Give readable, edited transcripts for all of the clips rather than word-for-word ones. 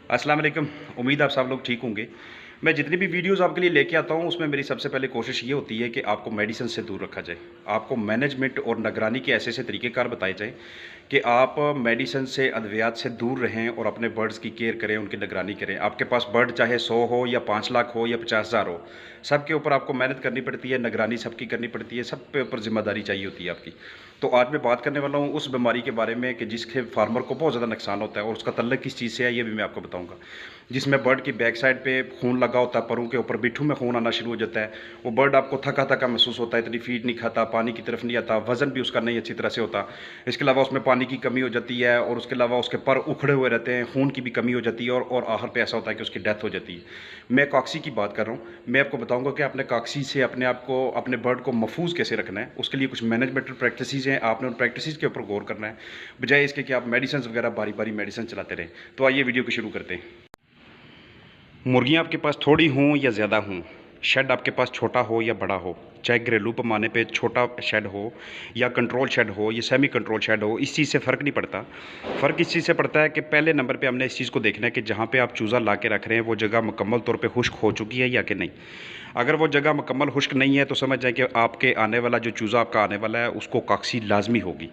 अस्सलाम वालेकुम। उम्मीद आप सब लोग ठीक होंगे। मैं जितनी भी वीडियोज़ आपके लिए लेके आता हूँ उसमें मेरी सबसे पहले कोशिश ये होती है कि आपको मेडिसिन से दूर रखा जाए। आपको मैनेजमेंट और निगरानी के ऐसे-ऐसे तरीक़ेकार बताए जाएँ कि आप मेडिसिन से, अद्वियात से दूर रहें और अपने बर्ड्स की केयर करें, उनकी निगरानी करें। आपके पास बर्ड चाहे 100 हो या 5 लाख हो या 50,000 हो, सबके ऊपर आपको मेहनत करनी पड़ती है, निगरानी सबकी करनी पड़ती है, सब पे ऊपर ज़िम्मेदारी चाहिए होती है आपकी। तो आज मैं बात करने वाला हूँ उस बीमारी के बारे में कि जिसके फार्मर को बहुत ज़्यादा नुकसान होता है और उसका तल्लुक किस चीज़ से है, ये भी मैं आपको बताऊँगा। जिसमें बर्ड की बैक साइड पे खून लगा होता है, परों के ऊपर बिट्ठू में खून आना शुरू हो जाता है। वो बर्ड आपको थका-थका महसूस होता है, इतनी फीड नहीं खाता, पानी की तरफ नहीं आता, वज़न भी उसका नहीं अच्छी तरह से होता। इसके अलावा उसमें पानी की कमी हो जाती है और उसके अलावा उसके पर उखड़े हुए रहते हैं, खून की भी कमी हो जाती है और आखिर पे ऐसा होता है कि उसकी डेथ हो जाती है। मैं कॉक्सी की बात कर रहा हूँ। मैं आपको बताऊँगा कि आपने कॉक्सी से अपने आप को, अपने बर्ड को महफूज़ कैसे रखना है। उसके लिए कुछ मैनेजमेंटल प्रैक्टिसेज़ हैं, आपने उन प्रैक्टिसेज़ के ऊपर गौर करना है, बजाय इसके कि आप मेडिसिन्स वगैरह बारी-बारी मेडिसिन चलाते रहें। तो आइए वीडियो को शुरू करते हैं। मुर्गियाँ आपके पास थोड़ी हों या ज़्यादा हों, शेड आपके पास छोटा हो या बड़ा हो, चाहे घरेलू पैमाने पे छोटा शेड हो या कंट्रोल शेड हो या सेमी कंट्रोल शेड हो, इस चीज़ से फ़र्क नहीं पड़ता। फ़र्क इस चीज़ से पड़ता है कि पहले नंबर पे हमने इस चीज़ को देखना है कि जहाँ पे आप चूज़ा ला के रख रहे हैं वो जगह मुकम्मल तौर पे खुश्क हो चुकी है या कि नहीं। अगर वो जगह मुकम्मल खुश्क नहीं है तो समझ जाएँ कि आपके आने वाला जो चूज़ा आपका आने वाला है उसको कॉक्सी लाज़मी होगी,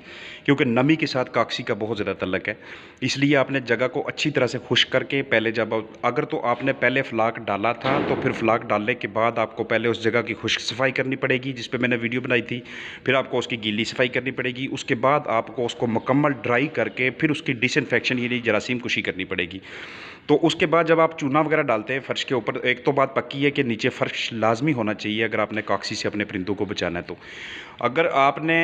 क्योंकि नमी के साथ कॉक्सी का बहुत ज़्यादा तल्लुक है। इसलिए आपने जगह को अच्छी तरह से खुश्क करके पहले जब अगर तो आपने पहले फ्लाक डाला था तो फिर फ्लाक डालने के बाद आपको पहले उस जगह की खुश्क सफाई करनी पड़ेगी, जिस पे मैंने वीडियो बनाई थी। फिर आपको उसकी गीली सफाई करनी पड़ेगी। उसके बाद आपको उसको मुकम्मल ड्राई करके फिर उसकी डिसइंफेक्शन यानी जरासीम कुशी करनी पड़ेगी। तो उसके बाद जब आप चूना वगैरह डालते हैं फ़र्श के ऊपर, एक तो बात पक्की है कि नीचे फ़र्श लाज़मी होना चाहिए अगर आपने कॉक्सी से अपने परिंदों को बचाना है तो। अगर आपने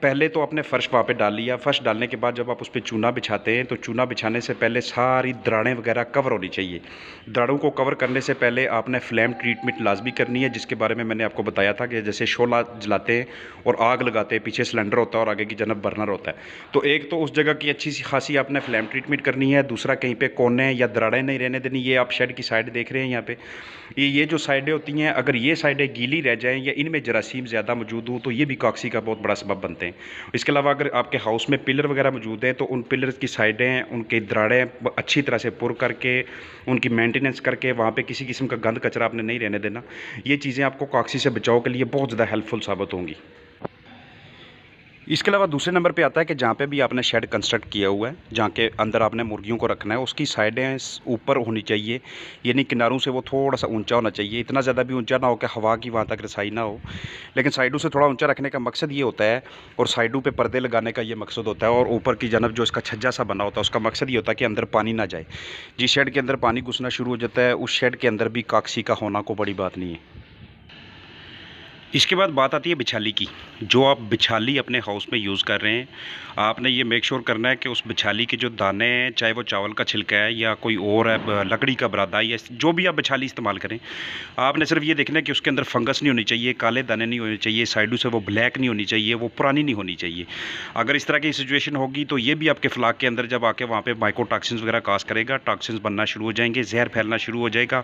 पहले तो आपने फ़र्श वहाँ पे डाल लिया, फ़र्श डालने के बाद जब आप उस पे चूना बिछाते हैं तो चूना बिछाने से पहले सारी दरारें वगैरह कवर होनी चाहिए। दरारों को कवर करने से पहले आपने फ्लेम ट्रीटमेंट लाज़मी करनी है, जिसके बारे में मैंने आपको बताया था कि जैसे शोला जलाते हैं और आग लगाते हैं, पीछे सिलेंडर होता है और आगे की जानब बर्नर होता है। तो एक तो उस जगह की अच्छी सी खासी आपने फ्लेम ट्रीटमेंट करनी है, दूसरा कहीं पे कोने या दरारें नहीं रहने देनी। ये आप शेड की साइड देख रहे हैं यहाँ पे, ये जो साइडें होती हैं, अगर ये साइडें गीली रह जाएँ या इनमें जरासीम ज़्यादा मौजूद हों तो ये भी कॉक्सी का बहुत बड़ा सबब बनते हैं। इसके अलावा अगर आपके हाउस में पिलर वगैरह मौजूद हैं तो उन पिलर्स की साइडें, उनकी दरारें अच्छी तरह से पुर करके, उनकी मेंटेनेंस करके, वहाँ पे किसी किस्म का गंद कचरा आपने नहीं रहने देना। ये चीज़ें आपको कॉक्सी से बचाव के लिए बहुत ज़्यादा हेल्पफुल साबित होंगी। इसके अलावा दूसरे नंबर पे आता है कि जहाँ पे भी आपने शेड कंस्ट्रक्ट किया हुआ है, जहाँ के अंदर आपने मुर्गियों को रखना है, उसकी साइडें ऊपर होनी चाहिए, यानी किनारों से वो थोड़ा सा ऊंचा होना चाहिए। इतना ज़्यादा भी ऊंचा ना हो कि हवा की वहाँ तक रसाई ना हो, लेकिन साइडों से थोड़ा ऊंचा रखने का मकसद ये होता है, और साइडों पे पर्दे लगाने का ये मकसद होता है, और ऊपर की जानब जो इसका छज्जा सा बना होता है उसका मकसद ये होता है कि अंदर पानी ना जाए। जिस शेड के अंदर पानी घुसना शुरू हो जाता है उस शेड के अंदर भी कॉक्सी का होना कोई बड़ी बात नहीं है। इसके बाद बात आती है बिछाली की। जो आप बिछाली अपने हाउस में यूज़ कर रहे हैं, आपने ये मेक श्योर करना है कि उस बिछाली के जो दाने हैं, चाहे वो चावल का छिलका है या कोई और है, लकड़ी का बरादा या जो भी आप बिछाली इस्तेमाल करें, आपने सिर्फ ये देखना है कि उसके अंदर फंगस नहीं होनी चाहिए, काले दाने नहीं होने चाहिए, साइडों से वो ब्लैक नहीं होनी चाहिए, वो पुरानी नहीं होनी चाहिए। अगर इस तरह की सिचुएशन होगी तो ये भी आपके फ्लाक के अंदर जब आके वहाँ पे माइकोटॉक्सिन्स वगैरह काज करेगा, टॉक्सिन्स बनना शुरू हो जाएंगे, जहर फैलना शुरू हो जाएगा।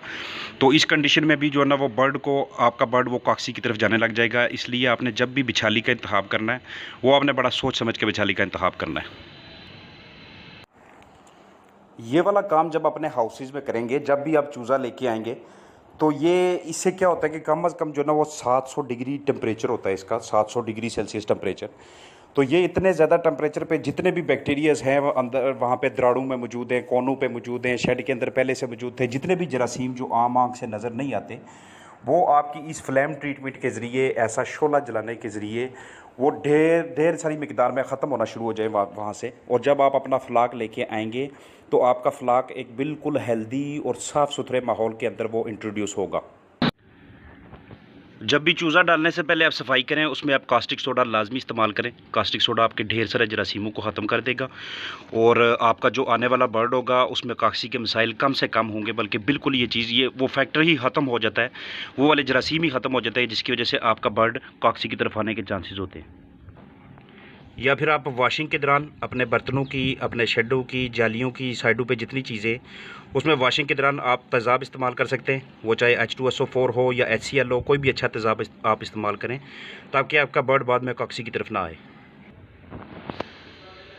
तो इस कंडीशन में भी जो है ना, वो बर्ड को, आपका बर्ड वो कॉक्सी की तरफ जाने लग जाएगा। इसलिए आपने जब भी बिछाली का इंतखाब करना है, वो आपने बड़ा सोच समझ के बिछाली का इंतखाब करना है। ये वाला काम जब अपने हाउसेज में करेंगे, जब भी आप चूज़ा लेके आएंगे, तो ये इससे क्या होता है कि कम अज़ कम जो ना वो 700 डिग्री टेम्परेचर होता है इसका, 700 डिग्री सेल्सियस टेम्परेचर। तो ये इतने ज़्यादा टेम्परेचर पे जितने भी बैक्टीरियाज़ हैं वो अंदर वहाँ पे दराड़ों में मौजूद हैं, कोनों पे मौजूद हैं, शेड के अंदर पहले से मौजूद थे, जितने भी जरासीम जो आम आँख से नज़र नहीं आते, वो आपकी इस फ्लेम ट्रीटमेंट के ज़रिए, ऐसा शोला जलाने के ज़रिए, वो ढेर ढेर सारी मिकदार में ख़त्म होना शुरू हो जाए वहाँ से। और जब आप अपना फ्लाक लेके आएंगे तो आपका फ्लाक एक बिल्कुल हेल्दी और साफ़ सुथरे माहौल के अंदर वो इंट्रोड्यूस होगा। जब भी चूज़ा डालने से पहले आप सफाई करें, उसमें आप कास्टिक सोडा लाजमी इस्तेमाल करें। कास्टिक सोडा आपके ढेर सारे जरासीमों को ख़त्म कर देगा और आपका जो आने वाला बर्ड होगा उसमें कॉक्सी के मसाइल कम से कम होंगे, बल्कि बिल्कुल ये चीज़, ये वो फैक्टर ही ख़त्म हो जाता है, वो वाले जरासीम ही ख़त्म हो जाते हैं, जिसकी वजह से आपका बर्ड कॉक्सी की तरफ आने के चांसेस होते हैं। या फिर आप वॉशिंग के दौरान अपने बर्तनों की, अपने शेडों की, जालियों की साइडों पे जितनी चीज़ें, उसमें वॉशिंग के दौरान आप तेज़ाब इस्तेमाल कर सकते हैं। वो चाहे H2SO4 हो या HCl हो, कोई भी अच्छा तेज़ाब आप इस्तेमाल करें, ताकि आपका बर्ड बाद में कॉक्सी की तरफ ना आए।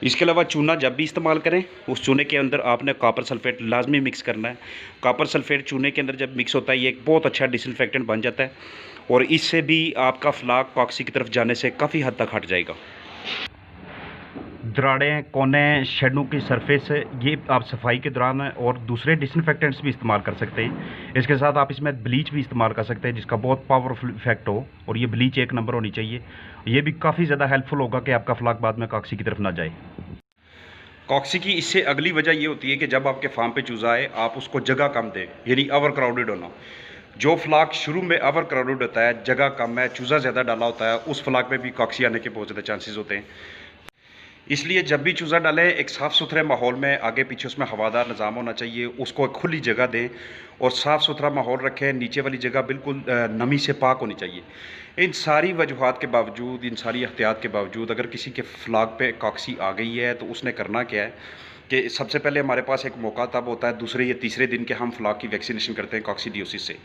इसके अलावा चूना जब भी इस्तेमाल करें, उस चूने के अंदर आपने कॉपर सल्फेट लाजमी मिक्स करना है। कॉपर सल्फेट चूने के अंदर जब मिक्स होता है, ये एक बहुत अच्छा डिसइंफेक्टेंट बन जाता है और इससे भी आपका फ्लाक कॉक्सी की तरफ जाने से काफ़ी हद तक हट जाएगा। दरारें, कोने, शेडों की सरफेस, ये आप सफाई के दौरान और दूसरे डिसइंफेक्टेंट्स भी इस्तेमाल कर सकते हैं। इसके साथ आप इसमें ब्लीच भी इस्तेमाल कर सकते हैं, जिसका बहुत पावरफुल इफेक्ट हो, और ये ब्लीच एक नंबर होनी चाहिए। ये भी काफ़ी ज़्यादा हेल्पफुल होगा कि आपका फ्लाक बाद में कॉक्सी की तरफ ना जाए। कॉक्सी की इससे अगली वजह ये होती है कि जब आपके फार्म पे चूज़ा आए, आप उसको जगह कम दें, यानी ओवर क्राउडेड होना। जो फ्लाक शुरू में ओवर क्राउडेड होता है, जगह कम है, चूज़ा ज़्यादा डाला होता है, उस फ्लाक में भी कॉक्सी आने के बहुत ज़्यादा चांसेस होते हैं। इसलिए जब भी चूज़ा डालें, एक साफ़ सुथरे माहौल में, आगे पीछे उसमें हवादार निज़ाम होना चाहिए, उसको एक खुली जगह दें और साफ़ सुथरा माहौल रखें। नीचे वाली जगह बिल्कुल नमी से पाक होनी चाहिए। इन सारी वजूहात के बावजूद, इन सारी एहतियात के बावजूद अगर किसी के फ्लाक पे कॉक्सी आ गई है, तो उसने करना क्या है कि सबसे पहले हमारे पास एक मौका तब होता है दूसरे या तीसरे दिन के, हम फ्लाक की वैक्सीनेशन करते हैं कॉक्सीडियोसिस से।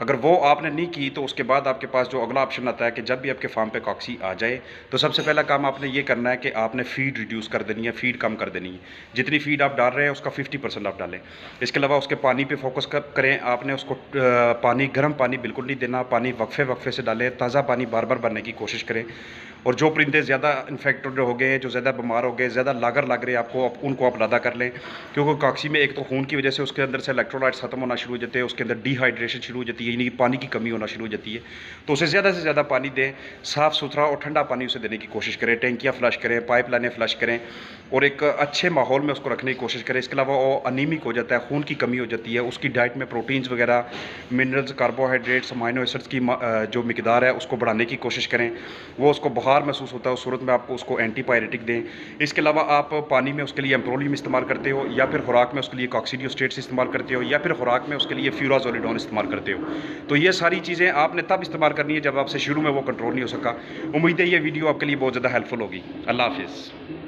अगर वो आपने नहीं की, तो उसके बाद आपके पास जो अगला ऑप्शन आता है कि जब भी आपके फार्म पे कॉक्सी आ जाए, तो सबसे पहला काम आपने ये करना है कि आपने फ़ीड रिड्यूस कर देनी है, फ़ीड कम कर देनी है। जितनी फ़ीड आप डाल रहे हैं उसका 50% आप डालें। इसके अलावा उसके पानी पे फोकस करें। आपने उसको पानी, गर्म पानी बिल्कुल नहीं देना, पानी वक्फे वक्फे से डालें, ताज़ा पानी बार बार भरने की कोशिश करें। और जो परिंदे ज़्यादा इन्फेक्टेड हो गए, जो ज़्यादा बीमार हो गए, ज़्यादा लागर लग रहे हैं आपको, उनको आप अलहदा कर लें। क्योंकि कॉक्सी में एक तो खून की वजह से उसके अंदर से इलेक्ट्रोलाइट्स खत्म होना शुरू हो जाते हैं, उसके अंदर डिहाइड्रेशन शुरू हो जाती है, यानी कि पानी की कमी होना शुरू हो जाती है। तो उसे ज़्यादा से ज़्यादा पानी दें, साफ़ सुथरा और ठंडा पानी उसे देने की कोशिश करें। टैंकियाँ फ्लश करें, पाइप लाइनें फ्लश करें और एक अच्छे माहौल में उसको रखने की कोशिश करें। इसके अलावा वो अनीमिक हो जाता है, खून की कमी हो जाती है, उसकी डाइट में प्रोटीन्स वगैरह, मिनरल्स, कार्बोहाइड्रेट्स, अमाइनो एसिड्स की जो मिकदार है उसको बढ़ाने की कोशिश करें। वो उसको बुखार महसूस होता है, उस सूरत में आपको उसको एंटीपायरेटिक दें। इसके अलावा आप पानी में उसके लिए एम्प्रोलियम इस्तेमाल करते हो, या फिर खुराक में उसके लिए कॉक्सीडियोस्टेट्स इस्तेमाल करते हो, या फिर खुराक में उसके लिए फ्यूराजोलिडोन इस्तेमाल करते हो। तो ये सारी चीज़ें आपने तब इस्तेमाल करनी है जब आपसे शुरू में वो कंट्रोल नहीं हो सका। उम्मीद है ये वीडियो आपके लिए बहुत ज़्यादा हेल्पफुल होगी। अल्लाह हाफ़िज़।